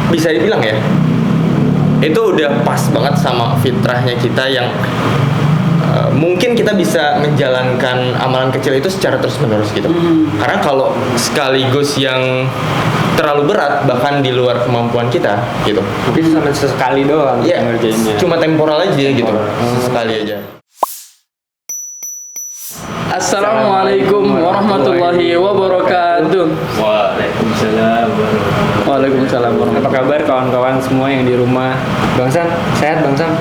bisa dibilang ya, itu udah pas banget sama fitrahnya kita yang mungkin kita bisa menjalankan amalan kecil itu secara terus-menerus gitu. Karena kalau sekaligus yang terlalu berat bahkan di luar kemampuan kita gitu. Mungkin cuma sesekali doang Iya, ngerjainnya. cuma temporal aja gitu. Sekali aja. Assalamualaikum warahmatullahi wabarakatuh. Waalaikumsalam. Waalaikumsalam warahmatullahi. Apa kabar kawan-kawan semua yang di rumah? Bang Sam, sehat Bang Sam?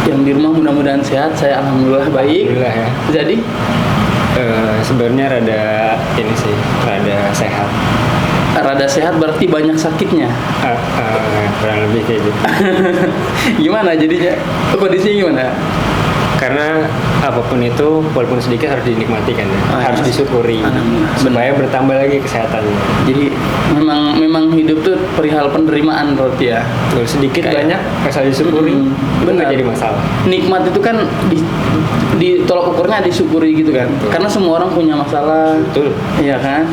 Yang di rumah mudah-mudahan sehat. Saya alhamdulillah baik. Alhamdulillah ya. Jadi Sebenarnya rada sehat. rada sehat berarti banyak sakitnya. Kurang lebih kayak gitu. Gimana jadinya? Kondisinya gimana? Karena apapun itu walaupun sedikit harus dinikmati kan ya. Harus disyukuri supaya bertambah lagi kesehatannya. Jadi memang hidup tuh perihal penerimaan berarti ya. Tuh, sedikit Kayak- banyak asal disyukuri itu nggak jadi masalah. Nikmat itu kan di tolak ukurnya disyukuri gitu kan. Karena semua orang punya masalah. Betul. Iya kan?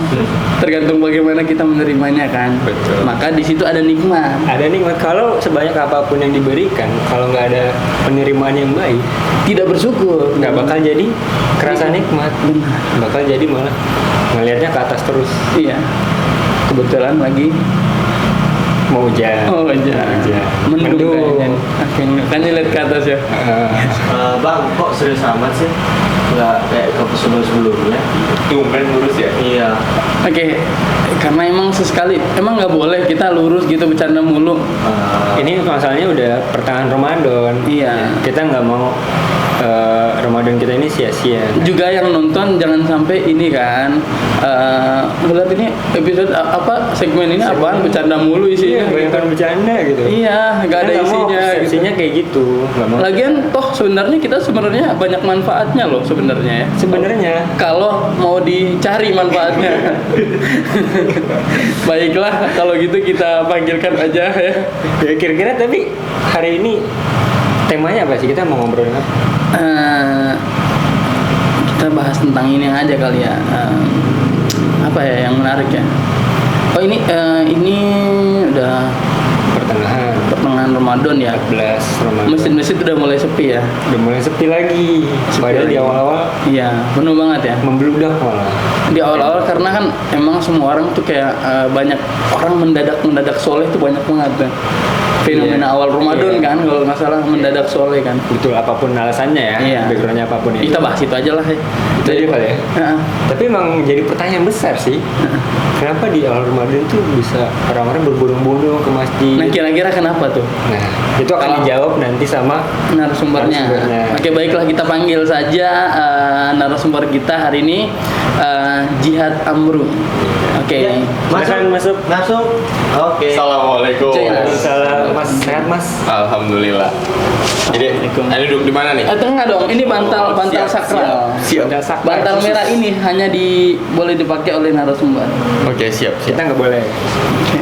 Tergantung bagaimana kita menerimanya kan. Betul. Maka di situ ada nikmat. Ada nikmat kalau sebanyak apapun yang diberikan, kalau nggak ada penerimaan yang baik, Tidak bersyukur. nggak bakal jadi kerasa nikmat. Benar. Bakal jadi malah ngelihatnya ke atas terus. Iya. Kebetulan lagi Mau hujan. mendung kayaknya. Akhirnya kan lihat ke atas ya. Bang, kok serius amat sih? Nggak kayak ke sebelumnya? Tumben lurus ya. Iya. Oke, karena emang sesekali emang nggak boleh kita lurus gitu bercanda mulu. Ini masalahnya udah pertengahan Ramadan. Iya. Kita nggak mau Ramadan kita ini sia-sia. Juga yang nonton jangan sampai ini kan ngeliat ini episode apa segmen ini apaan bercanda mulu isinya. Kebanyakan bercanda gitu. Iya, nggak ada Kita nggak mau isinya. persepsinya kayak gitu. Nggak mau. Lagian toh sebenarnya kita sebenarnya banyak manfaatnya loh sebenarnya ya. Sebenarnya Kalau mau dicari manfaatnya. Baiklah, kalau gitu kita panggilkan aja ya. ya kira-kira tapi hari ini temanya apa sih? Kita mau ngobrolin apa? Kita bahas tentang ini aja kali ya. Apa ya yang menarik ya? Oh ini udah pertengahan Ramadan ya. 14 Ramadan. Masjid-masjid udah mulai sepi ya. Udah mulai sepi lagi. Padahal di lagi. awal-awal Iya, penuh banget ya. membludak malah. Di awal-awal karena kan emang semua orang tuh kayak banyak orang mendadak soleh tuh banyak banget kan. Fenomena awal Ramadan Iya. kan kalau nggak salah mendadak soleh kan. Betul, apapun alasannya ya. Iya. Backgroundnya apapun itu. Kita bahas itu aja lah ya. Itu aja kali ya. Heeh. Tapi emang jadi pertanyaan besar sih. Kenapa di awal Ramadan tuh bisa orang-orang berbondong-bondong ke masjid? Nah kira-kira kenapa tuh Nah, itu akan dijawab nanti sama narasumbernya? Narasumbernya. Oke baiklah kita panggil saja narasumber kita hari ini Jihad Amru. Oke. Ya, Silakan masuk. Masuk. Oke. Assalamualaikum. Waalaikumsalam. Mas, sehat Mas? Alhamdulillah. Jadi, ini duduk di mana nih? Tengah dong. Ini bantal Siap, sakral. Siap. Udah sakral. Bantal merah ini hanya boleh dipakai oleh narasumber. Oke, siap. Kita nggak boleh. Oke.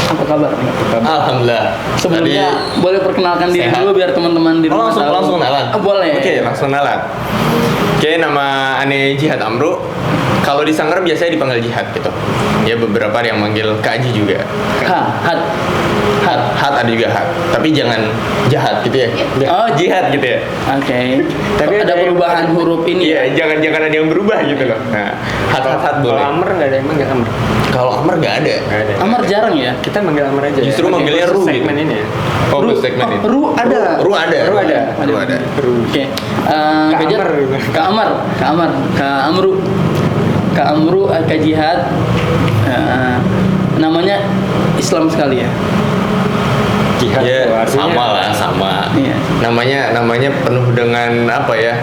Apa kabar? Alhamdulillah. Sebelumnya boleh perkenalkan diri sehat. dulu biar teman-teman di rumah tahu. langsung kenalan. Boleh. Oke, langsung kenalan. Oke, nama Ane Jihad Amru. Kalau di Sanggar biasanya dipanggil Jihad gitu. Ya beberapa ada yang manggil Kak Aji juga. Hat. Hat ada juga hat. Tapi jangan jahat gitu ya. Oh, Jihad gitu ya. Oke. Tapi ada ada yang perubahan huruf ini. Iya, jangan ada yang berubah gitu loh. Nah, hat Kalau boleh. Amr nggak ada, emang nggak Amr? Kalau Amr nggak ada. Nggak ada. Amar jarang ya. Kita manggil Amr aja. Justru ya? manggilnya Khusus Ru segmen gitu. ini ya. Oh, Ru. segmen ini. Ru ada. Ru ada. Ru ada. Ru ada. Oke. Kak Kak Amar. Kak Amru. Kak Amru Kak Jihad. Namanya Islam sekali ya. Jihad Ya, tuh artinya sama lah, sama. Iya. Namanya penuh dengan apa ya?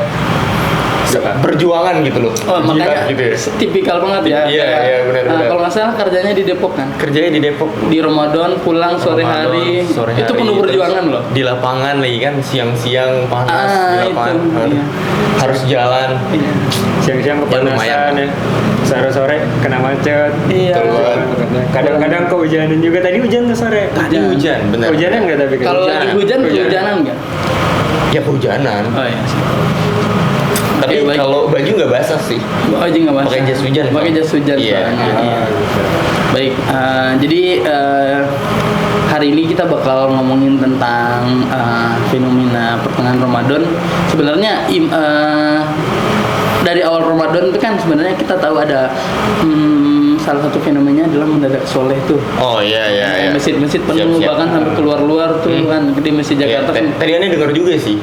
Perjuangan gitu loh. Oh, makanya Jihad gitu ya. tipikal banget ya. Iya, Kayak, iya, benar. kalau nggak salah kerjanya di Depok kan. Kerjanya di Depok. Di Ramadan pulang sore Ramadan, hari. sore Itu hari, penuh terus perjuangan loh. Di lapangan lagi kan siang-siang panas Ah, di lapangan. itu, iya. Harus jalan. Iya. siang-siang lumayan. kepanasan ya. Sore-sore kena macet. Iya. Kadang-kadang kehujanan juga. Tadi hujan tuh sore. Tadi hujan, benar. Hujanan nggak tapi? Kalau lagi hujan, kehujanan nggak? Ya kehujanan. Oh iya. Tapi Oke, baik. kalau baju nggak basah sih. Baju nggak basah. Pakai jas hujan. Pakai jas hujan. Iya. soalnya. Iya. Iya. Baik. Jadi hari hari ini kita bakal ngomongin tentang fenomena pertengahan Ramadan. Sebenarnya dari awal Ramadan itu kan sebenarnya kita tahu ada salah satu fenomenanya adalah mendadak soleh tuh. Oh iya. Masjid-masjid penuh, Siap. bahkan sampai keluar-luar tuh kan di masjid Ya, Jakarta. tadi aneh dengar juga sih.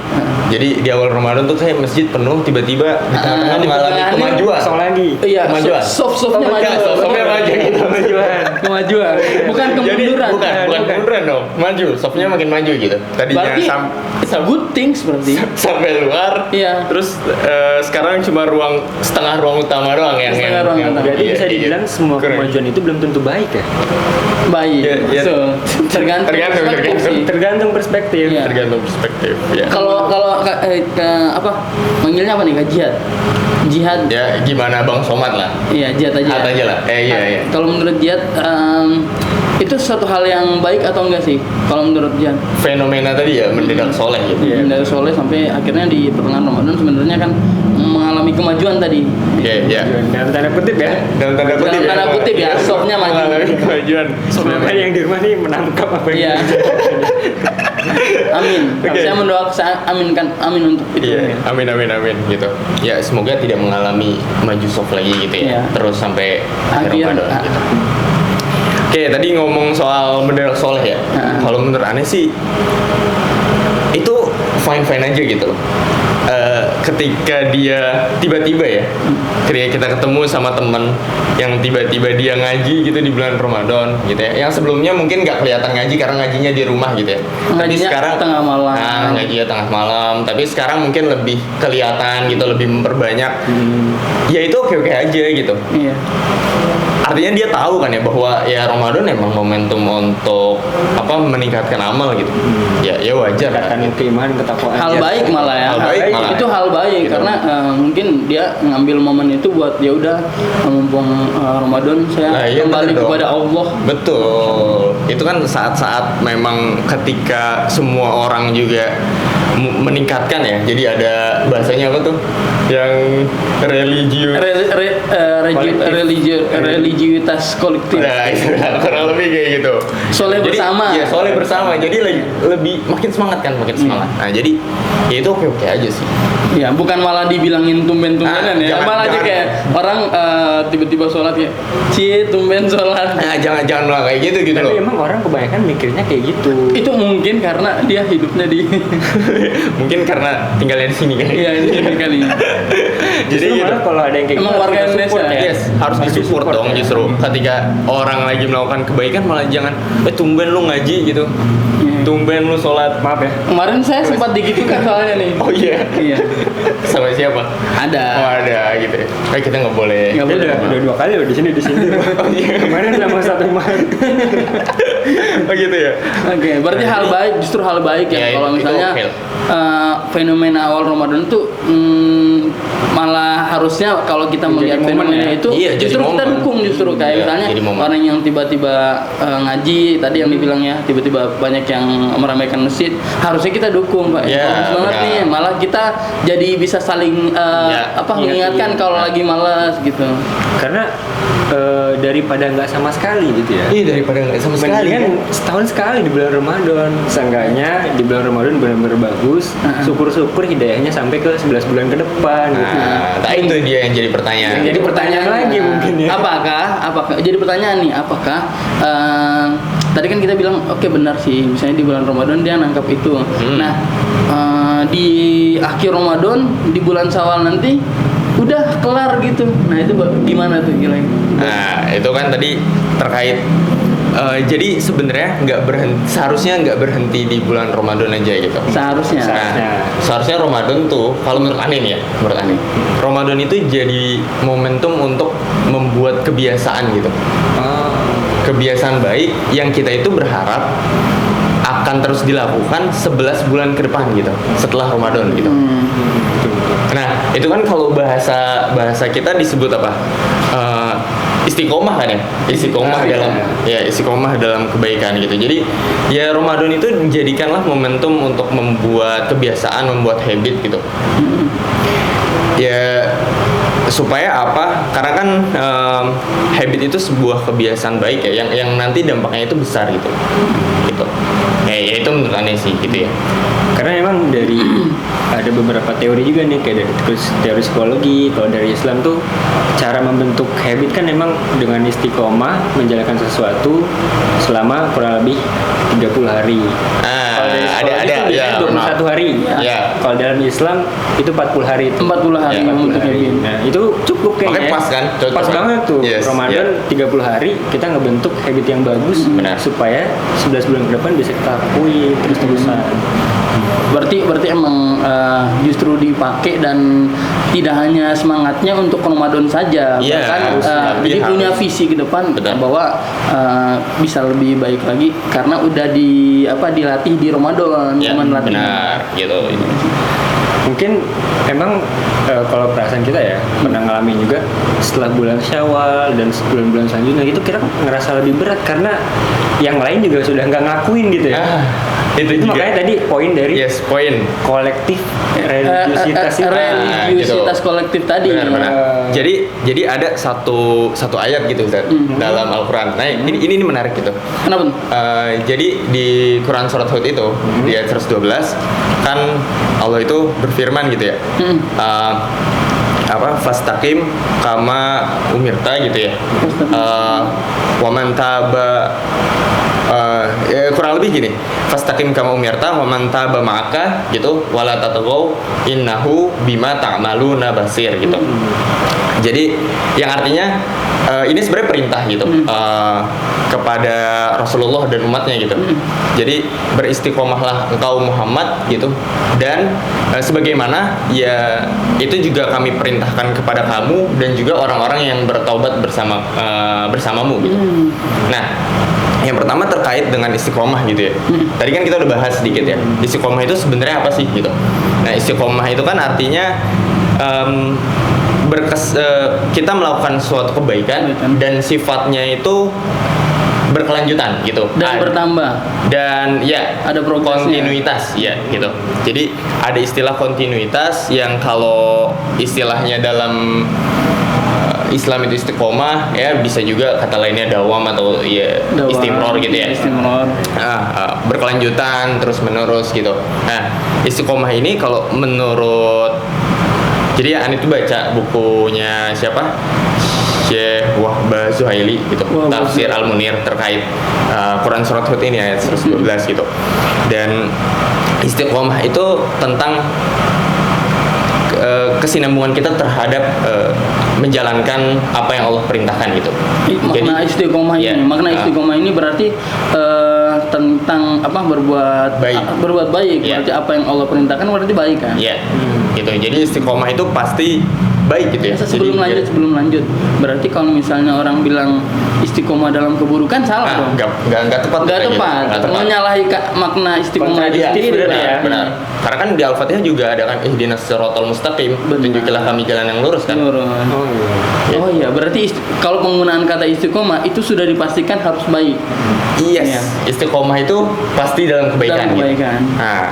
Jadi di awal Ramadan tuh saya masjid penuh, tiba-tiba di tengah-tengah di mengalami pertengahan kemajuan. Kosong lagi. Iya, Kemajuan. soft-softnya maju. Softnya maju gitu. Kemajuan, bukan Jadi kemunduran. bukan kemunduran dong, maju. Softnya makin maju gitu. Tadinya Berarti it's a good things berarti. sampai luar. Iya. Terus sekarang cuma setengah ruang utama doang yang Setengah ruang utama. Jadi iya, bisa iya. dibilang semua Keren. kemajuan itu belum tentu baik ya. Baik. Iya. So, tergantung perspektif sih. Tergantung perspektif. Iya. Tergantung perspektif ya. Kalau apa manggilnya apa nih, Kak? Jihad. Ya gimana Bang Somad lah. Iya, jihad aja. Jihad aja lah. Iya. Kalau menurut jihad itu suatu hal yang baik atau enggak sih? Kalau menurut jihad? Fenomena tadi ya mendadak soleh gitu. Dari soleh sampai akhirnya di pertengahan Ramadan sebenarnya kan mengalami kemajuan tadi. Iya. Dalam tanda kutip ya. Dalam tanda kutip Dalam tanda kutip ya, softnya maju. Mengalami kemajuan. Semoga yang di rumah nih menangkap apa Iya. yang Amin. Oke. Saya mendoakan, saya aminkan, amin untuk itu. Iya, amin gitu. Ya semoga tidak mengalami maju soft lagi gitu ya. Iya. Terus sampai akhir Akhir, Ramadan gitu. Oke, tadi ngomong soal mendadak soleh ya. Kalau menurut aneh sih itu fine aja gitu loh. Ketika dia tiba-tiba ya, ketika kita ketemu sama temen yang tiba-tiba dia ngaji gitu di bulan Ramadan gitu ya, yang sebelumnya mungkin nggak kelihatan ngaji karena ngajinya di rumah gitu ya, tapi Ngajinya sekarang tengah malam. ngajinya tengah malam, tapi sekarang mungkin lebih kelihatan gitu, lebih memperbanyak. Ya itu oke aja gitu. Iya. Artinya dia tahu kan ya bahwa ya Ramadan emang momentum untuk meningkatkan amal gitu. Ya wajar kan. meningkatkan keimanan, ketakwaan. Hal Iya. baik malah ya. Hal baik malah. Itu hal baik Gitu. karena mungkin dia ngambil momen itu buat ya udah mumpung Ramadan saya Nah, iya, kembali bener dong. kepada Allah. Betul. Itu kan saat-saat memang ketika semua orang juga meningkatkan ya. Jadi ada bahasanya apa tuh? Yang Religiusitas kolektif. Nah, itu kurang lebih kayak gitu. Soleh Jadi, bersama. Iya, soleh bersama. Jadi lebih makin semangat kan, makin semangat. Nah, jadi ya itu oke aja sih. Ya, bukan malah dibilangin tumben-tumbenan ya. Jangan, Malah aja jangan. kayak orang tiba-tiba sholat kayak, "Cie, tumben sholat." Nah, jangan lah kayak gitu Tapi loh. emang orang kebanyakan mikirnya kayak gitu. Itu mungkin karena dia hidupnya di Mungkin karena tinggalnya di sini kan. iya ini kali. Jadi Justru gitu. malah kalau ada yang kayak Emang gitu warga harus Indonesia, support ya. Yes, harus Harus disupport dong ya. justru. Ketika orang lagi melakukan kebaikan malah jangan tumben lu ngaji gitu. Tumben lu sholat. Maaf ya. Kemarin saya sempat digitukan soalnya nih. Oh iya. Iya. Sama siapa? Ada. Oh ada gitu ya. Kita nggak boleh. Nggak boleh. Udah 2 kali loh di sini. Oh iya. Kemarin sama satu kemarin. Oh gitu ya. Oke, berarti hal baik, justru hal baik ya, Ya, kalau itu misalnya oke. fenomena awal Ramadan tuh malah harusnya kalau kita melihat momen fenomena ya. itu Iya, jadi justru kita momen. dukung justru kayak Iya, misalnya jadi momen. orang yang tiba-tiba ngaji tadi yang dibilang ya, tiba-tiba banyak yang meramaikan masjid, harusnya kita dukung Pak. Iya, Bagus banget benar. nih, malah kita jadi bisa saling Ya, mengingatkan kalau lagi malas gitu. Karena daripada nggak sama sekali gitu ya. Iya daripada nggak sama sekali. Mendingan setahun sekali di bulan Ramadan. Seenggaknya di bulan Ramadan benar-benar bagus. Syukur-syukur hidayahnya sampai ke 11 bulan ke depan gitu. Nah, itu dia yang jadi pertanyaan. Yang jadi pertanyaan lagi mungkin ya. Apakah jadi pertanyaan nih, apakah tadi kan kita bilang oke benar sih, misalnya di bulan Ramadan dia nangkap itu. Nah, di akhir Ramadan di bulan Syawal nanti udah kelar gitu. Nah, itu gimana tuh kira-kira? Nah, itu kan tadi terkait jadi sebenarnya seharusnya nggak berhenti di bulan Ramadan aja gitu. Seharusnya. Seharusnya Ramadan tuh kalau menurut Anin ya, Ramadan itu jadi momentum untuk membuat kebiasaan gitu. Kebiasaan baik yang kita itu berharap akan terus dilakukan 11 bulan ke depan gitu, setelah Ramadan gitu. Nah, itu kan kalau bahasa kita disebut apa? Istiqomah kan ya, istiqomah dalam kebaikan gitu. Jadi ya Ramadan itu dijadikanlah momentum untuk membuat kebiasaan, membuat habit gitu. Ya supaya apa? Karena kan habit itu sebuah kebiasaan baik ya, yang nanti dampaknya itu besar gitu. kesimpulannya sih gitu ya. Karena memang dari ada beberapa teori juga nih, kayak dari teori psikologi. Kalau dari Islam tuh cara membentuk habit kan memang dengan istiqomah menjalankan sesuatu selama kurang lebih 30 hari. Kalau dari psikologi itu biasanya 21 hari. Ya. Kalau dalam Islam itu 40 hari itu. 40 hari Ya, 40 untuk hari. habit. Nah, itu cukup kayaknya. Makanya pas kan? Cocok Pas kan? banget tuh. Yes, Ramadan 30 hari kita ngebentuk habit yang bagus Benar. supaya 11 bulan ke depan bisa kita lakuin terus-terusan. Berarti emang justru dipakai dan tidak hanya semangatnya untuk Ramadan saja, Iya, bahkan harus, tapi jadi punya harus. visi ke depan Betul. bahwa bisa lebih baik lagi karena udah dilatih di Ramadan, Ya, momen latihan. benar gitu. Mungkin emang kalau perasaan kita ya pernah ngalamin juga setelah bulan Syawal dan bulan-bulan selanjutnya itu kita ngerasa lebih berat karena yang lain juga sudah nggak ngakuin gitu ya. Itu Itu juga. makanya tadi poin dari Yes, poin. kolektif religiusitas itu. Religiusitas kolektif tadi. Benar. Jadi ada satu ayat gitu Ustaz, dalam Al-Qur'an. Nah, ini menarik gitu. Kenapa? Jadi di Quran surat Hud itu di ayat 112 kan Allah itu berfirman gitu ya. Fastaqim kama umirta gitu ya. Waman taba kurang lebih gini. Fastaqim kama umirta waman taba ma'aka gitu wala tatagaw innahu bima ta'maluna basir gitu. Jadi yang artinya ini sebenarnya perintah gitu kepada Rasulullah dan umatnya gitu. Jadi beristiqomahlah engkau Muhammad gitu, dan sebagaimana ya itu juga kami perintahkan kepada kamu dan juga orang-orang yang bertaubat bersamamu gitu. Nah, yang pertama terkait dengan istiqomah gitu ya. Tadi kan kita udah bahas sedikit ya. Istiqomah itu sebenarnya apa sih gitu. Nah, istiqomah itu kan artinya kita melakukan suatu kebaikan dan sifatnya itu berkelanjutan gitu Dan bertambah. dan ya Ada progresnya. kontinuitas ya gitu. Jadi ada istilah kontinuitas yang kalau istilahnya dalam Islam itu istiqomah ya, bisa juga kata lainnya dawam atau ya Dawam, istimror gitu ya. Istimror. Berkelanjutan terus menerus gitu. Nah, istiqomah ini kalau menurut, jadi ya Ani tuh baca bukunya siapa? Syekh Wahbah Zuhaili gitu, Wahbah Tafsir Al-Munir terkait Quran surat Hud ini ayat 112 gitu. Dan istiqomah itu tentang kesinambungan kita terhadap menjalankan apa yang Allah perintahkan gitu. Makna istiqomah ya, ini, istiqomah ini berarti tentang apa berbuat baik. Ya. Berarti apa yang Allah perintahkan berarti baik kan? Iya, gitu. Jadi istiqomah itu pasti baik gitu ya. Sebelum lanjut, berarti kalau misalnya orang bilang istiqomah dalam keburukan salah dong. Nggak tepat. Nggak kayak gitu. tepat. Nggak tepat. Menyalahi makna istiqomah itu Kontradiktif sendiri. berarti ya. Benar. Karena kan di Al-Fatihah juga ada kan ihdinas siratal mustaqim, tunjukilah kami jalan yang lurus kan. Oh iya, berarti kalau penggunaan kata istiqomah itu sudah dipastikan harus baik. Yes. Iya. Istiqomah itu pasti dalam kebaikan. Dalam kebaikan. Gitu. Nah,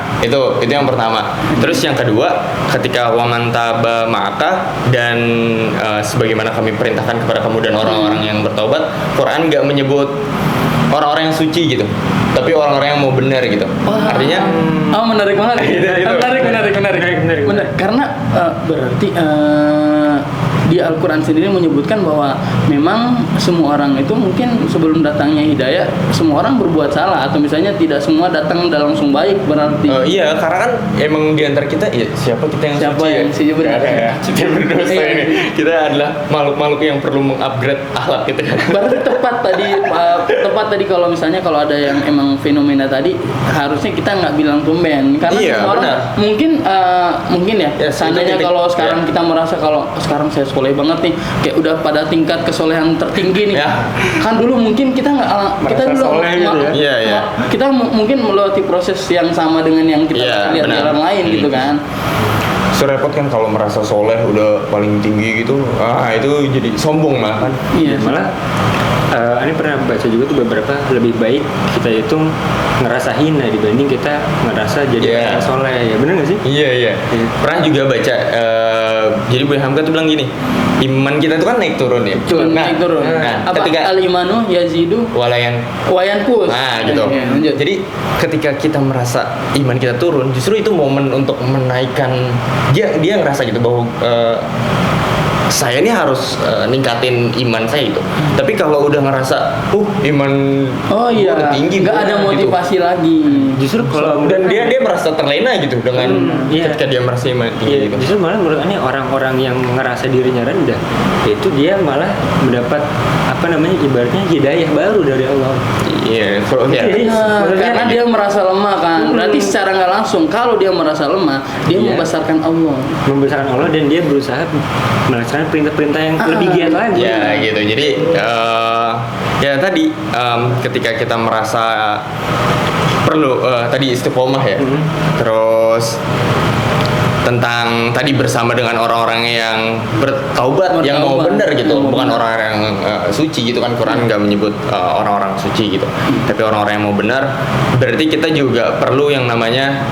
itu yang pertama. Terus yang kedua, ketika waman taba ma'aka dan sebagaimana kami perintahkan kepada kamu dan orang-orang yang bertaubat, Quran nggak menyebut orang-orang yang suci gitu, tapi orang-orang yang mau benar gitu. Artinya Menarik banget. Itu. Menarik. Karena berarti di Al-Quran sendiri menyebutkan bahwa memang semua orang itu mungkin sebelum datangnya hidayah, semua orang berbuat salah atau misalnya tidak semua datang dan langsung baik berarti. iya, karena kan emang di antara kita ya siapa kita yang Siapa suci yang suci, benar. Nggak ada ya. Kita berdosa Iya. ini. Kita adalah makhluk-makhluk yang perlu mengupgrade akhlak gitu kan. Berarti tepat tadi kalau misalnya kalau ada yang emang fenomena tadi harusnya kita nggak bilang tumben karena Iya, semua orang benar. mungkin ya Yes, seandainya itu titik. kalau sekarang Iya. kita merasa kalau sekarang saya soleh banget nih kayak udah pada tingkat kesolehan tertinggi nih Ya. kan dulu mungkin kita nggak kita Merasa dulu soleh gitu ya. Iya, iya. kita mungkin melewati proses yang sama dengan yang kita Iya, lihat di benar. orang lain gitu kan. Serepot kan kalau merasa soleh udah paling tinggi gitu, itu jadi sombong malah kan. Iya. Malah Ini pernah baca juga tuh beberapa, lebih baik kita itu ngerasa hina dibanding kita ngerasa jadi Iya. orang soleh. Ya benar nggak sih? Iya. Pernah juga baca. Jadi Bu Hamka tuh bilang gini, iman kita tuh kan naik turun ya. Naik turun. Nah, Apa ketika al-imanu yazidu walayan wayankus. Nah gitu. Iya, lanjut. Jadi ketika kita merasa iman kita turun, justru itu momen untuk menaikkan. Dia ngerasa gitu bahwa saya ini harus ningkatin iman saya itu. Tapi kalau udah ngerasa, iman Oh gua iya, udah tinggi, nggak gua ada gitu. motivasi lagi. Justru kalau Dan dia merasa terlena gitu dengan iya. ketika dia merasa iman tinggi Iya, gitu. justru malah menurut Ane orang-orang yang ngerasa dirinya rendah itu dia malah mendapat ibaratnya hidayah baru dari Allah. Iya, Iya. Karena dia merasa lemah kan. Berarti secara nggak langsung kalau dia merasa lemah, dia Iya. membesarkan Allah. Membesarkan Allah dan dia berusaha melaksanakan perintah-perintah yang lebih giat lagi. Ya gitu. Jadi ya tadi ketika kita merasa perlu tadi istiqomah ya. Terus tentang tadi bersama dengan orang-orang yang bertaubat, yang mau benar gitu, bukan orang-orang yang suci gitu kan. Quran nggak menyebut orang-orang suci gitu, tapi orang-orang yang mau benar. Berarti kita juga perlu yang namanya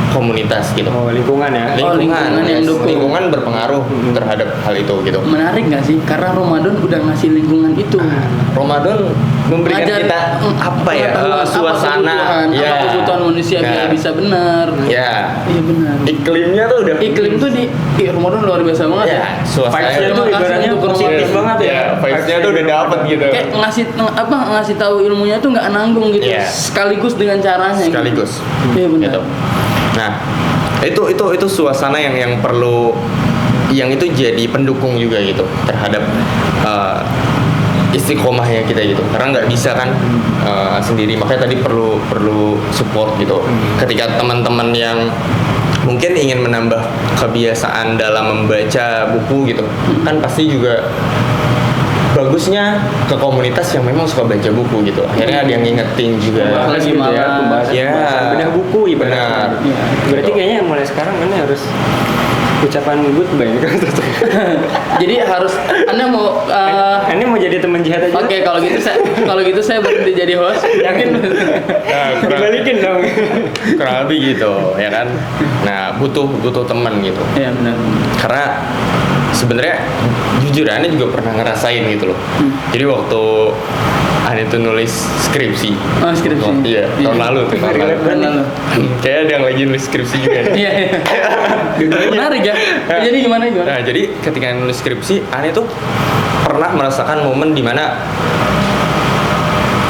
komunitas gitu. Oh, lingkungan ya. lingkungan yang dukung. Lingkungan berpengaruh terhadap hal itu gitu. Menarik nggak sih? Karena Ramadan udah ngasih lingkungan itu. Ramadan memberikan Ngajar, kita apa ya pengetahuan, suasana, apa kebutuhan manusia biar bisa benar. Ya. Iya benar. Iklimnya tuh udah Iklim tuh di Ramadan luar biasa banget ya. ya, suasananya Vibes-nya tuh Terima kasih ibaratnya untuk positif Ramadan. banget ya. ya, vibes-nya tuh udah dapet gitu. Kayak ngasih tahu ilmunya tuh nggak nanggung gitu. Iya. Sekaligus dengan caranya. Sekaligus. Gitu. Iya benar. Gitu. Nah, itu suasana yang perlu, yang itu jadi pendukung juga gitu terhadap istiqomahnya kita gitu. Karena nggak bisa kan sendiri, makanya tadi perlu support gitu. Ketika teman-teman yang mungkin ingin menambah kebiasaan dalam membaca buku gitu, kan pasti juga bagusnya ke komunitas yang memang suka baca buku gitu. Akhirnya ada yang ngingetin juga. Pembahasan Lagi gimana? ya, pembahasan Ya. bedah buku ibaratnya. Benar. Iya. Berarti kayaknya mulai sekarang kan harus ucapan goodbye kan. Jadi harus Anda mau Ini mau jadi teman jihad aja. Oke, kalau gitu saya berhenti jadi host. Yakin? Dibalikin dong. Kurang lebih gitu ya kan. Nah, butuh teman gitu. Iya benar. Karena sebenarnya jujur Ane juga pernah ngerasain gitu loh. Jadi waktu Ane tuh nulis skripsi. Oh, skripsi. Iya, tahun lalu tuh. Tahun lalu. Kayaknya ada yang lagi nulis skripsi juga nih. Iya. Menarik ya. Jadi gimana? Nah, jadi ketika nulis skripsi, Ane tuh pernah merasakan momen dimana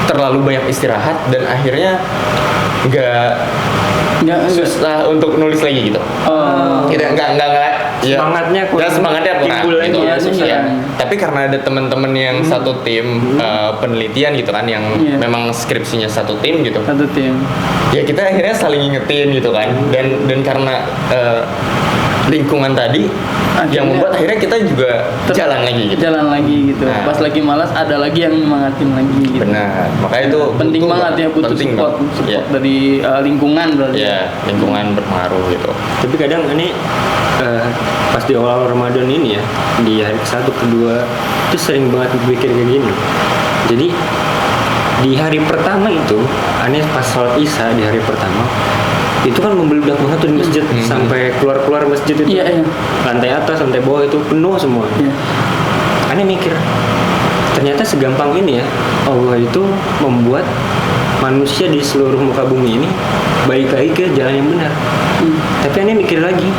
terlalu banyak istirahat dan akhirnya nggak Enggak. susah untuk nulis lagi gitu. Oh. Gitu, nggak ya, Semangatnya kurang. semangatnya kurang Timbul lagi gitu. ya, susah. Ya. Tapi karena ada teman-teman yang satu tim penelitian gitu kan, yang Iya. memang skripsinya satu tim gitu. Satu tim. Ya kita akhirnya saling ngingetin gitu kan, dan karena lingkungan tadi yang Akhirnya- membuat akhirnya kita juga jalan lagi gitu. Jalan lagi gitu. Nah. Pas lagi malas ada lagi yang nyemangatin lagi gitu. Benar, makanya itu Penting butuh banget ya, butuh penting support banget. Ya. dari lingkungan berarti. Ya, lingkungan berpengaruh gitu. Tapi kadang ini pas di awal Ramadan ini ya, di hari ke-1, kedua itu sering banget berpikir kayak gini. Jadi di hari pertama itu, aneh pas sholat isya di hari pertama itu kan membeludak banget tuh di masjid sampai keluar masjid itu. Iya, iya. Lantai atas, lantai bawah itu penuh semua. Iya. Aneh mikir, ternyata segampang ini ya Allah itu membuat manusia di seluruh muka bumi ini balik lagi ke jalan yang benar. Tapi aneh mikir lagi,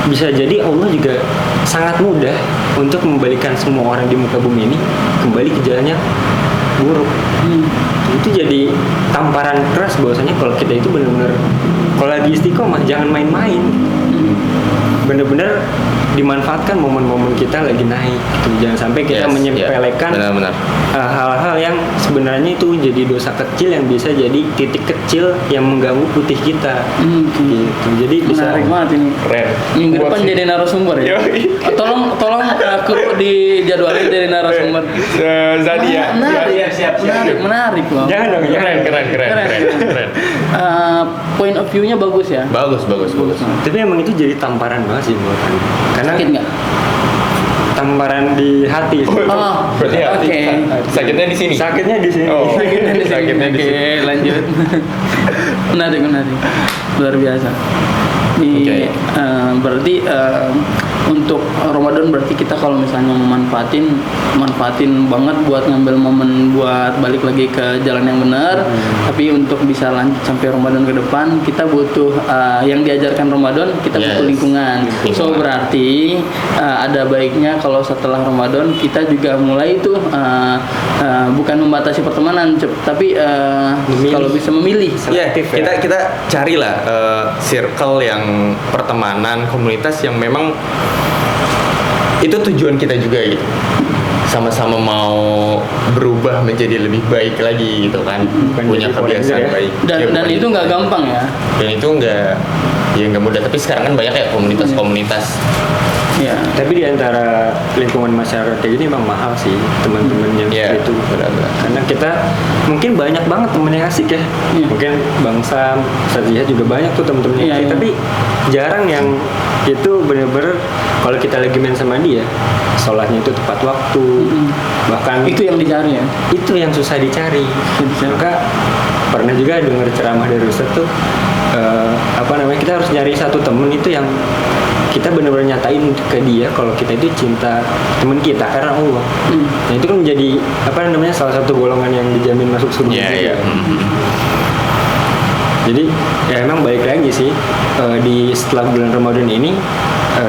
bisa jadi Allah juga sangat mudah untuk membalikan semua orang di muka bumi ini kembali ke jalannya buruk. Itu jadi tamparan keras bahwasanya kalau kita itu benar-benar kalau lagi istiqomah jangan main-main. Benar-benar dimanfaatkan momen-momen kita lagi naik gitu. Jangan sampai kita Yes, menyepelekan ya, benar-benar. hal-hal yang sebenarnya itu jadi dosa kecil yang bisa jadi titik kecil yang mengganggu putih kita gitu. Jadi bisa Menarik banget ini. Keren. Minggu Buat depan sih. jadi narasumber ya. Yoi. Tolong kru dijadwalin jadi narasumber. Zadi ya. Menarik, siap. menarik loh. jangan dong, jangan. Keren. Point of view-nya bagus ya. Bagus. Tapi emang itu jadi tamparan banget sih buat Anda. Karena Sakit nggak? tamparan di hati. Oh, Berarti hati. oke. Sakitnya di sini. Sakitnya di sini. Oh. Sakitnya di sini. Sakitnya di Oke, sini. lanjut. menarik. Luar biasa. Oke. Berarti untuk Ramadan berarti kita kalau misalnya manfaatin banget buat ngambil momen buat balik lagi ke jalan yang benar. Tapi untuk bisa lanjut sampai Ramadan ke depan kita butuh yang diajarkan Ramadan, kita Yes. butuh lingkungan. So Lingkungan. berarti ada baiknya kalau setelah Ramadan kita juga mulai tuh bukan membatasi pertemanan, tapi Memilih. kalau bisa memilih. Iya, Selektif ya. kita carilah circle yang pertemanan, komunitas yang memang itu tujuan kita juga gitu. Sama-sama mau berubah menjadi lebih baik lagi gitu kan. Bukan Punya jadi kebiasaan foreigner ya. baik. Dan Ya, bukan itu jadi nggak foreigner. gampang ya. Dan itu nggak mudah. Tapi sekarang kan banyak kayak komunitas-komunitas. Ya. Tapi di antara lingkungan masyarakat kayak gini emang mahal sih teman-teman yang Iya, itu. benar-benar. Karena kita mungkin banyak banget temen yang asik ya. Iya. Mungkin Bang Sam, Ustaz Ziyad juga banyak tuh temen-temen yang Iya, asik. iya. Tapi jarang yang itu bener-bener kalau kita lagi main sama dia, sholatnya itu tepat waktu. Bahkan Itu yang dicari ya. itu yang susah dicari. Maka pernah juga dengar ceramah dari Ustaz tuh kita harus nyari satu temen itu yang kita benar-benar nyatain ke dia kalau kita itu cinta teman kita karena Allah. Nah itu kan menjadi salah satu golongan yang dijamin masuk surga. Iya, juga. iya. Jadi ya emang balik lagi sih di setelah bulan Ramadan ini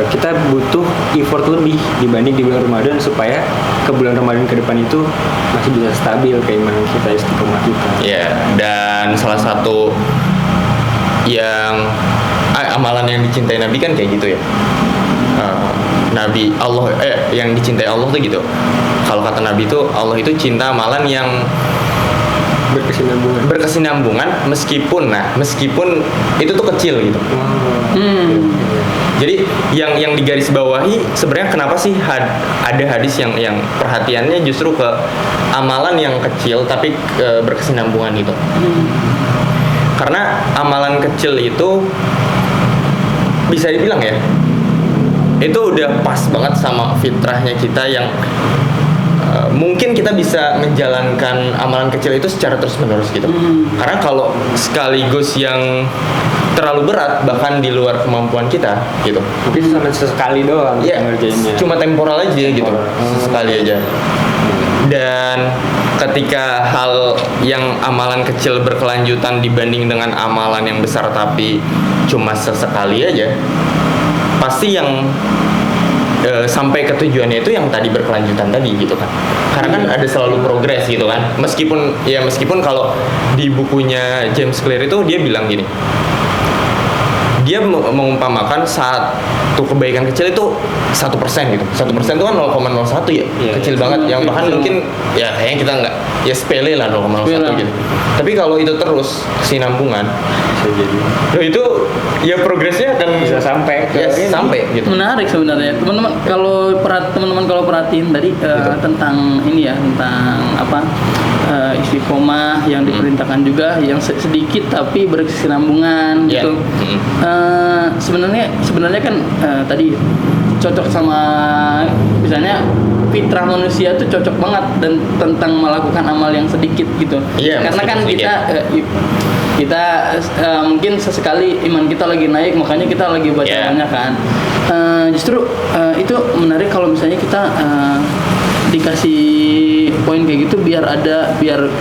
kita butuh effort lebih dibanding di bulan Ramadan supaya ke bulan Ramadan ke depan itu masih bisa stabil keimanan kita, istiqomah kita. Iya, dan salah satu yang amalan yang dicintai Nabi kan kayak gitu ya. Nabi Allah yang dicintai Allah tuh gitu. Kalau kata Nabi itu Allah itu cinta amalan yang berkesinambungan meskipun itu tuh kecil gitu. Jadi yang digarisbawahi sebenarnya kenapa sih ada hadis yang perhatiannya justru ke amalan yang kecil tapi berkesinambungan gitu. Karena amalan kecil itu bisa dibilang ya, itu udah pas banget sama fitrahnya kita yang mungkin kita bisa menjalankan amalan kecil itu secara terus-menerus gitu. Karena kalau sekaligus yang terlalu berat bahkan di luar kemampuan kita gitu. Mungkin sama sesekali doang Iya, ngerjainnya. cuma temporal aja gitu, Temporal. sekali aja. Dan ketika hal yang amalan kecil berkelanjutan dibanding dengan amalan yang besar tapi cuma sesekali aja, pasti yang sampai ke tujuannya itu yang tadi berkelanjutan tadi gitu kan. Karena kan ada selalu progres gitu kan. Meskipun kalau di bukunya James Clear itu dia bilang gini. Dia mengumpamakan satu kebaikan kecil itu 1% gitu. 1% itu kan 0,01 ya, Iya, kecil iya. banget. Yang bahkan mungkin ya kayaknya kita nggak ya sepele lah 0,01 gitu. Tapi kalau itu terus kesinambungan, Bisa jadi. itu ya progresnya akan Bisa sampai ke ya, ini. sampai gitu. Menarik sebenarnya teman-teman kalau perhatiin tadi tentang ini ya, tentang istiqomah yang diperintahkan juga yang sedikit tapi berkesinambungan Iya. gitu. Sebenarnya kan tadi cocok sama misalnya fitrah manusia tuh cocok banget dan tentang melakukan amal yang sedikit gitu. Iya, Karena kan sedikit. kita mungkin sesekali iman kita lagi naik makanya kita lagi baca Yeah. banyak kan. Justru itu menarik kalau misalnya kita dikasih poin kayak gitu biar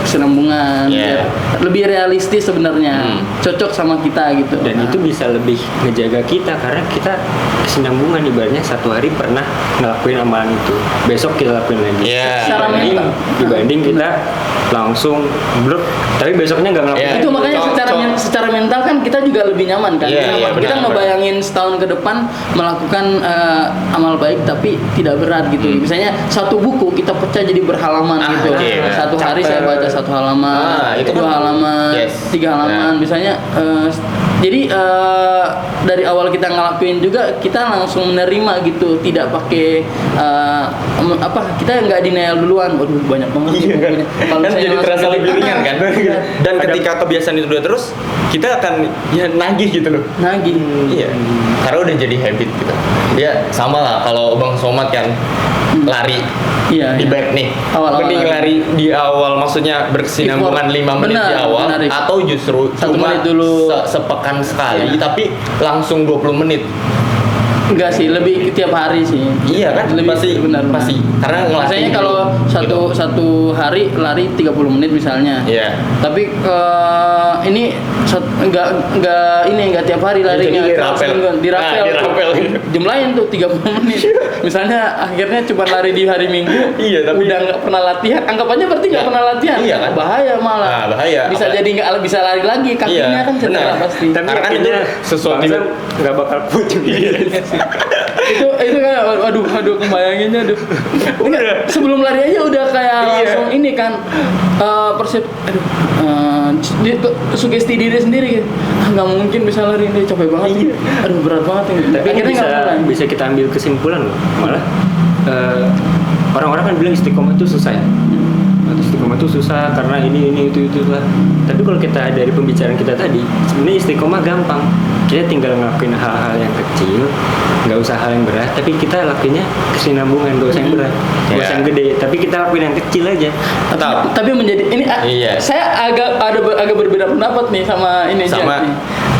kesinambungan, Yeah. biar lebih realistis sebenarnya, cocok sama kita gitu. Dan itu bisa lebih ngejaga kita karena kita kesinambungan ibaratnya satu hari pernah ngelakuin amalan itu, besok kita lakuin lagi. Iya. Secara mental. Dibanding kita langsung blok, tapi besoknya nggak ngelakuin. Iya. Itu makanya secara mental kan kita juga lebih nyaman kan. Iya, iya, Kita benar, ngebayangin setahun ke depan melakukan amal baik tapi tidak berat gitu. Misalnya satu buku kita pecah jadi berhalaman gitu. oke. Satu hari saya baca satu halaman, itu dua kan- halaman, yes. 3 halaman. Misalnya jadi dari awal kita ngelakuin juga kita langsung menerima gitu, tidak pakai kita nggak denial duluan. Waduh banyak banget nih bukunya. Kalau Kan misalnya jadi langsung terasa lebih ringan kan. Dan Ada- ketika kebiasaan itu udah terus, kita akan ya nagih gitu loh. nagih. Iya, karena udah jadi habit gitu. Ya sama lah kalau Bang Somad kan lari Iya, di iya. back nih. Awal-awal Mending lari di awal, maksudnya berkesinambungan 5 menit di Benar, awal, benar itu. atau justru 1 cuma menit dulu. sepekan sekali, Iya. tapi langsung 20 menit. Enggak sih, lebih tiap hari sih. Iya kan? Lebih Pasti, benar. pasti. Karena ngelatih Misalnya dulu, kalau gitu. satu hari lari 30 menit misalnya. Iya. Tapi ini enggak tiap hari larinya. Jadi dirapel. Dirapel. Ah, dirapel. Jumlahin tuh 30 menit. Misalnya akhirnya cuma lari di hari Minggu. Iya, tapi- udah nggak pernah latihan. Anggapannya berarti nggak Iya. pernah latihan. Iya kan? Bahaya malah. Nah, bahaya. Bisa Apalagi- jadi nggak bisa lari lagi. Kakinya Iya, kan cedera benar. pasti. Tapi Karena kan akhirnya itu sesuatu bangsa yang- nggak bakal kuat juga. itu kan aduh kebayanginnya aduh. Sebelum lari aja udah kayak Iya. langsung ini kan sugesti diri sendiri gitu. Nggak mungkin bisa lari ini, capek banget ini. Aduh berat banget ini. Tapi ini Akhirnya bisa nggak mulai. bisa kita ambil kesimpulan loh. Malah orang-orang kan bilang istiqomah itu susah ya. Atau istiqomah itu susah karena ini itu lah. Tapi kalau kita dari pembicaraan kita tadi, sebenarnya istiqomah gampang. Kita tinggal ngelakuin hal-hal yang kecil, nggak usah hal yang berat. Tapi kita lakuinnya kesinambungan, nggak usah yang berat, nggak usah yang gede. Tapi kita lakuin yang kecil aja. Tapi menjadi ini Iya. saya agak berbeda pendapat nih sama ini Sama. Jet nih.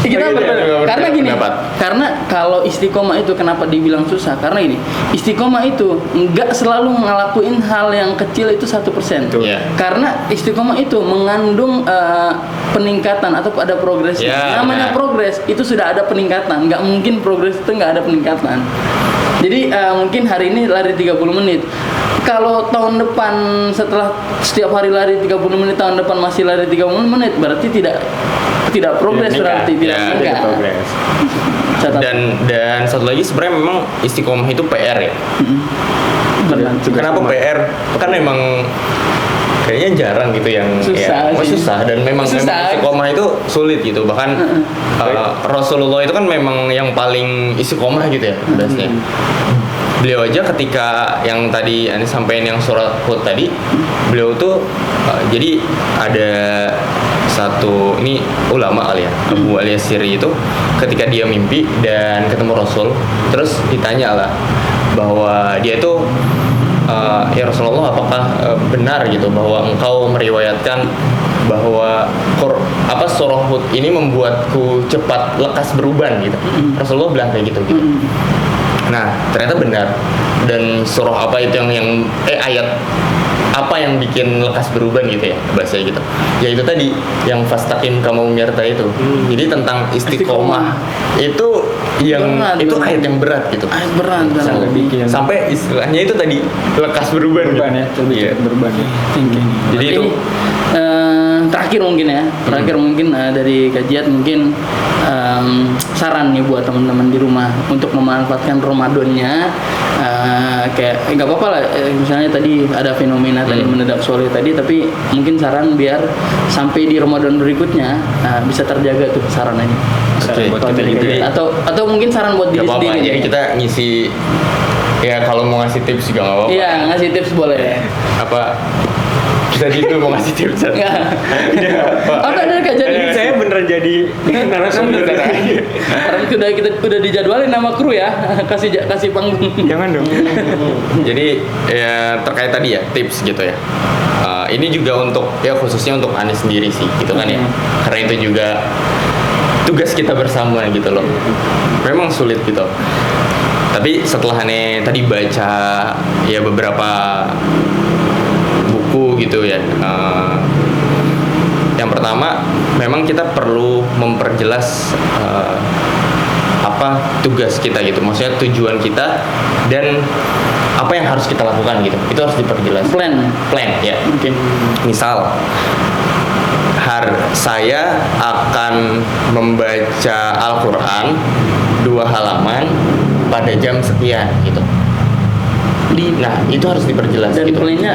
Kita Iya, berbeda. juga berbeda Karena gini, pendapat. karena kalau istiqomah itu kenapa dibilang susah? Karena ini istiqomah itu nggak selalu ngelakuin hal yang kecil itu 1%. Betul. Iya. Karena istiqomah itu mengandung peningkatan atau ada progres. Ya, Namanya benar. progres itu sudah ada peningkatan. Nggak mungkin progres itu nggak ada peningkatan. Jadi mungkin hari ini lari 30 menit. Kalau tahun depan setelah setiap hari lari 30 menit, tahun depan masih lari 30 menit, berarti tidak progres, Tidak berarti meningkat. tidak Ya, meningkat. Tidak progres. Catat. Dan satu lagi sebenarnya memang istiqomah itu PR ya. Benar. Tugas Kenapa rumah. PR? Kan memang kayaknya jarang gitu yang Susah ya, sih. susah dan memang Susah. istiqomah itu sulit gitu. Bahkan Rasulullah itu kan memang yang paling istiqomah gitu ya bahasanya. Beliau aja ketika yang tadi Anda sampaikan yang surat Hud tadi, beliau tuh jadi ada satu ini ulama kali ya, Abu Al-Yasiri itu ketika dia mimpi dan ketemu Rasul, terus ditanya lah bahwa dia itu ya Rasulullah, apakah benar gitu bahwa engkau meriwayatkan bahwa surah Hud ini membuatku cepat lekas beruban gitu. Rasulullah bilang kayak gitu. Nah, ternyata benar. Dan surah apa itu yang ayat apa yang bikin lekas beruban gitu ya bahasanya gitu. Ya itu tadi yang fastaqim kama umirta itu. Jadi tentang istiqomah itu yang Berat, itu berat. ayat yang berat gitu. Ayat berat dan Sampai, bikin- sampai istilahnya itu tadi lekas beruban, Beban ya, gitu. lebih Iya. cepat berban ya. Jadi Ini, itu terakhir mungkin ya, dari kajian mungkin saran nih buat teman-teman di rumah untuk memanfaatkan Ramadannya, kayak nggak apa-apa lah, misalnya tadi ada fenomena tadi mendadak soleh tadi, tapi mungkin saran biar sampai di Ramadan berikutnya bisa terjaga tuh sarannya. Oke, buat Kalau kita dari gitu kajian. ya. Atau mungkin saran buat nggak diri apa-apa. sendiri. Jadi nih. kita ngisi ya kalau mau ngasih tips juga nggak apa-apa. Iya, ngasih tips boleh. Apa kita dulu mau ngasih tips? Enggak. Oh, ada kajian Ini saya beneran jadi narasumber. Karena kita udah dijadwalin nama kru ya, kasih panggung. Jangan dong. Jadi ya terkait tadi ya tips gitu ya. Ini juga untuk ya khususnya untuk Anies sendiri sih gitu kan ya. Karena itu juga tugas kita bersama gitu loh. Memang sulit gitu. Tapi setelah Ane tadi baca ya beberapa buku gitu ya. Yang pertama memang kita perlu memperjelas apa tugas kita gitu. Maksudnya tujuan kita dan apa yang harus kita lakukan gitu. Itu harus diperjelas. Plan ya. Oke. Misal saya akan membaca Al-Quran 2 halaman pada jam sekian gitu. Nah, itu harus diperjelas Dan gitu. plannya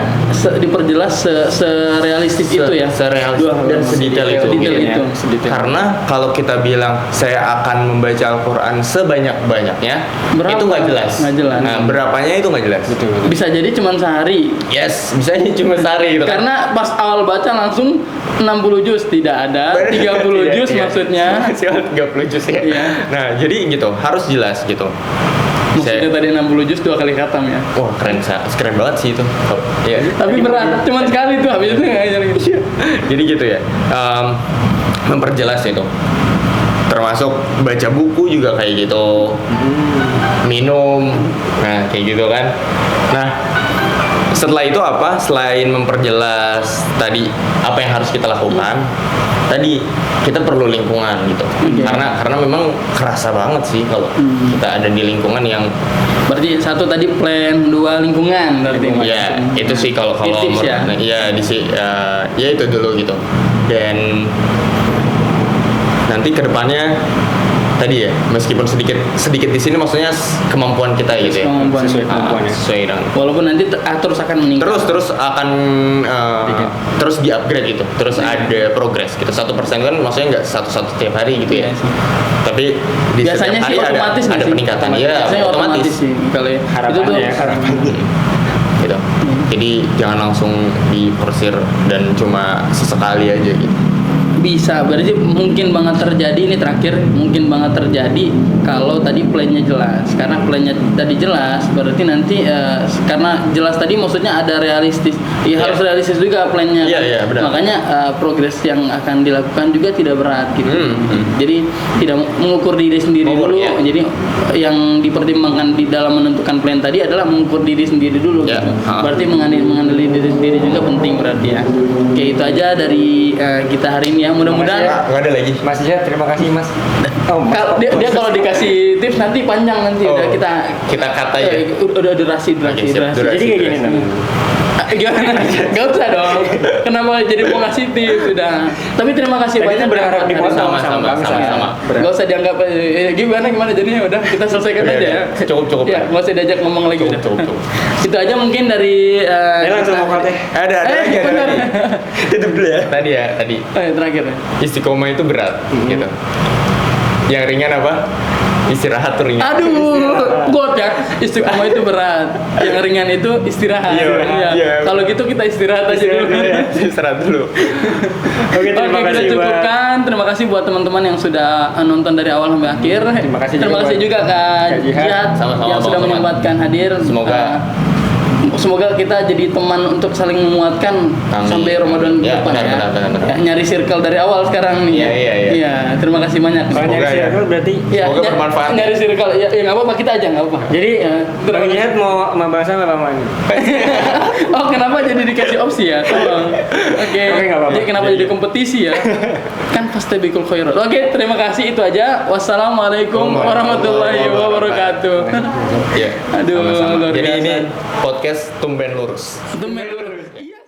diperjelas serealistis itu ya. Serealistis dan sedetail itu. Sedetail gitu. itu. Sedetail. Karena kalau kita bilang saya akan membaca Al-Quran sebanyak-banyaknya, Berapa? itu nggak jelas. Nggak jelas. Nah, berapanya itu nggak jelas. Betul. Bisa jadi cuma sehari. Yes, bisa cuma sehari gitu kan. Karena pas awal baca langsung 60 juz tidak ada, 30 juz Iya, maksudnya. Maksimal 30 juz ya. Iya. Nah, jadi gitu, harus jelas gitu. Maksudnya tadi 60 juz 2 kali khatam ya. Wah, keren banget sih itu. Iya. Tapi berat, cuma sekali tuh habis itu nggak ngajar gitu. Jadi gitu ya. Memperjelas itu. Termasuk baca buku juga kayak gitu. Minum. Nah, kayak gitu kan. Nah, setelah itu apa? Selain memperjelas tadi apa yang harus kita lakukan, tadi kita perlu lingkungan gitu. Oke. Karena memang kerasa banget sih kalau kita ada di lingkungan yang Berarti satu tadi plan, 2 lingkungan berarti. ya itu sih kalau Tips ya? ya ya itu dulu gitu. Dan nanti kedepannya tadi ya, meskipun sedikit di sini maksudnya kemampuan kita gitu ya. Kemampuan. Sesuai kemampuannya. Sesuai dengan Walaupun nanti terus akan meningkat. terus akan terus di upgrade gitu, terus ada progres gitu. 1% kan maksudnya nggak satu setiap hari gitu ya, Iya sih. tapi di Biasanya setiap sih hari otomatis ada nggak sih? peningkatan ya, Biasanya otomatis sih kalau ya. Itu tuh Harapannya. gitu. Jadi jangan langsung dipersir dan cuma sesekali aja gitu. bisa, berarti mungkin banget terjadi, ini terakhir, mungkin banget terjadi kalau tadi plannya jelas. Karena plannya tadi jelas berarti nanti karena jelas tadi maksudnya ada realistis ya, Iya. harus realistis juga plannya Iya, kan? iya, benar. Makanya progres yang akan dilakukan juga tidak berat gitu. Jadi tidak mengukur diri sendiri Mengukur, dulu. iya. Jadi yang dipertimbangkan di dalam menentukan plan tadi adalah mengukur diri sendiri dulu Iya. gitu. Ha. Berarti mengandalkan diri sendiri juga penting berarti ya. Oke, itu aja dari kita hari ini ya. Mudah-mudahan Nggak ada lagi. Mas Jihad, terima kasih Mas. dia kalau dikasih tips nanti panjang nanti Oh, udah kita kata ya. udah durasi. Oke, siap, durasi. Jadi kayak gini nah. Gimana? Gak usah dong. Kenapa jadi mau ngasih tips sudah? Tapi terima kasih Tadi banyak. tuh berharap Dari- dipotong sama-sama, bangsa. sama-sama. Gak usah dianggap gimana jadinya udah kita selesaikan Udah, aja ya. cukup. Ya, gak usah diajak ngomong lagi udah. Cukup. Itu aja mungkin dari Langsung mau teh. Ada lagi, ada benar. lagi. Tutup dulu ya. Tadi Terakhir ya. istiqomah itu berat gitu. Yang ringan apa? Istirahat tuh ringan. Aduh, God ya, istiqomah itu berat. Yang ringan itu istirahat. Iya. Kalau gitu kita istirahat aja dulu. Istirahat dulu. Oke, terima Oke, kasih kita buat cukupkan. Terima kasih buat teman-teman yang sudah nonton dari awal sampai akhir. Terima kasih Terima juga kasih buat juga Kak Kak Jihad. Jihad Sama-sama, yang sudah Bang Toman. menyempatkan hadir. Semoga Semoga kita jadi teman untuk saling menguatkan Amin. sampai Ramadan Ya, depan benar. Ya, nyari circle dari awal sekarang nih. Iya. Terima kasih banyak. Kalau nyari Semoga ya. circle berarti Ya, Semoga bermanfaat. Nyari circle ya nggak apa-apa, kita aja nggak apa-apa. jadi Ya, Bang Jihad mau bahas apa Bang? Oh, kenapa jadi dikasih opsi ya? Tolong. Oke. Oke, nggak apa-apa. Jadi kenapa jadi kompetisi ya? Kan pasti bikul khairat. Oke, terima kasih, itu aja. Wassalamualaikum warahmatullahi wabarakatuh. Ya. Aduh, Sama-sama. luar Jadi biasa. ini podcast Tumben Lurus. Tumben